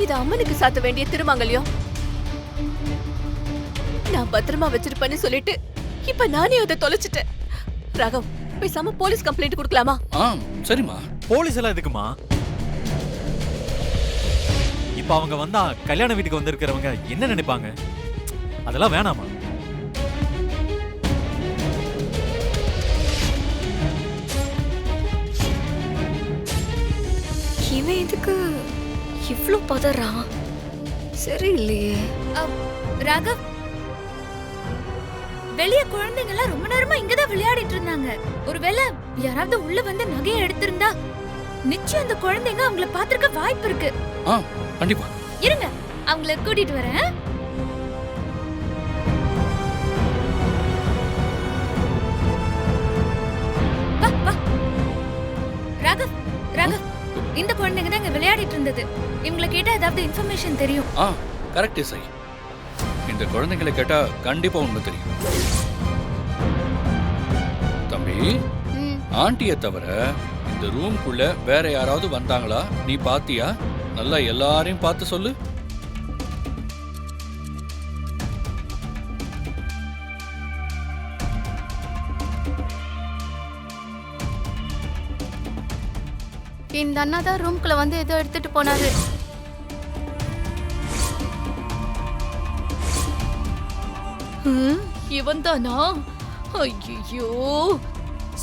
இது அம்மனுக்கு சாத்த வேண்டிய திருமாங்கல்யம். நான் பத்திரமா வச்சிருப்பேன்னு சொல்லிட்டு இப்ப நானே அதை தொலைச்சிட்டேன். ராகவ், பேசாம போலீஸ் கம்ப்ளைண்ட் கொடுக்கலாமா? சரிம்மா. போலீஸ் எல்லாம் எதுக்குமா? இப்ப அவங்க வந்தா கல்யாண வீட்டுக்கு வந்திருக்கிறவங்க என்ன நினைப்பாங்க? அதெல்லாம் வேணாமா? இவன் எதுக்கு இவ்ளோ பதறான்? சரி இல்லையே. ராகவ், வெளிய குழந்தைங்க எல்லாம் ரொம்ப நேரமா இங்கதான் விளையாடிட்டு இருந்தாங்க. ஒருவேளை யாராவது உள்ள வந்து நகையை எடுத்திருந்தா நிச்சயம் அந்த குழந்தைங்க அவங்கள பாத்திருக்க வாய்ப்பு இருக்கு. கண்டிப்பா. இருங்க, அவங்கள கூட்டிட்டு வரேன். ராகவ், ராகவ், இந்த குழந்தைங்க தான் இங்க விளையாடிட்டு இருந்தது. இவங்கள கேட்டா ஏதாவது இன்ஃபர்மேஷன் தெரியும். கரெக்ட் சை. இந்த குழந்தைகளை கேட்டா கண்டிப்பா உண்மை தெரியும். தம்பி, ஆண்டியை தவிர இந்த ரூம்குள்ள வேற யாராவது வந்தாங்களா? நீ பாத்தியா? நல்லா எல்லாரையும் பார்த்து சொல்லு. இந்த அண்ணா தான் ரூம்குள்ள வந்து ஏதோ எடுத்துட்டு போனாரு. இவன் தானா? ஐயோ,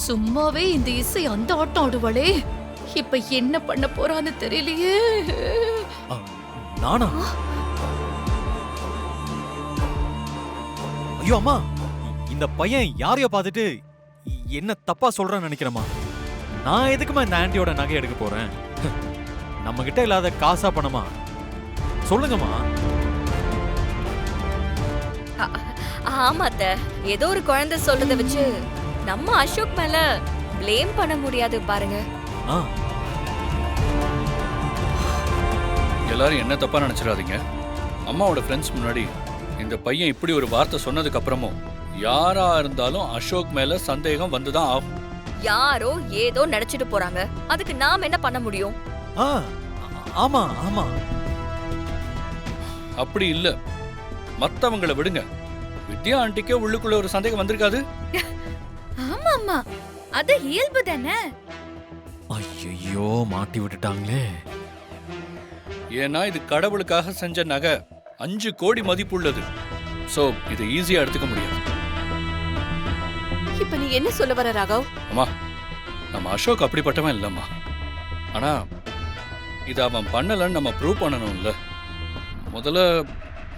சும்மாவே இந்த இசை அந்த ஆட்டம் ஆடுவாளே. இப்ப என்ன பண்ண போறான்னு தெரியலையே. நானா? ஐயோ அம்மா, இந்த பையன் யாரையோ பார்த்துட்டு என்ன தப்பா சொல்றான்னு நினைக்கிறேம்மா. நான் எதுக்குமா இந்த ஆண்டியோட நகை எடுக்க போறேன்? நம்ம கிட்ட இல்லாத காசா பணமா? சொல்லுங்கம்மா. ஆமாத்த, ஏதோ ஒரு குழந்தை சொல்றத வச்சு நம்ம அசோக் மேல ப்ளேம் பண்ண முடியாது பாருங்க. எல்லாரும் என்ன தப்பா நினைச்சிடாதீங்க. அம்மாவோட ஃப்ரெண்ட்ஸ் முன்னாடி இந்த பையன் இப்படி ஒரு வார்த்தை சொன்னதுக்கு அப்புறமும் யாரா இருந்தாலும் அசோக் மேல சந்தேகம் வந்துதான் ஆகும். யாரோ ஏதோ நினைச்சிட்டு போறாங்க, அதுக்கு நாம என்ன பண்ண முடியும்? ஆமா ஆமா. அப்படி இல்ல, மத்தவங்களை விடுங்க. வித்யா ஆண்டிக்கே உள்ளுக்குள்ள ஒரு சந்தேகம் வந்திருக்காது? ஆமா ஆமா, அது இயல்பு தானே. ஐயோ, மாட்டி விட்டுட்டாங்களே. ஏன்னா இது கடவுளுக்காக செஞ்ச நகை 5 கோடி மதிப்புள்ளது. சோ இது ஈஸியா எடுத்துக்க முடியாது. இப்ப நீ என்ன சொல்ல வர ராகவ்? அம்மா, நம்ம அசோக் அப்படிப்பட்டவன் இல்லம்மா. ஆனா இது அவன் பண்ணலன்னு நம்ம ப்ரூவ் பண்ணணும்ல. முதல்ல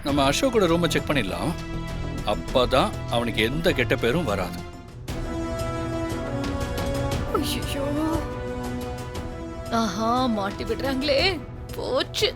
நம்ம அசோக்கோட ரூமை செக் பண்ணிடலாம். அப்பதான் அவனுக்கு எந்த கெட்ட பேரும் வராது. ஆஹா, மாட்டி விடுறாங்களே. போச்சு.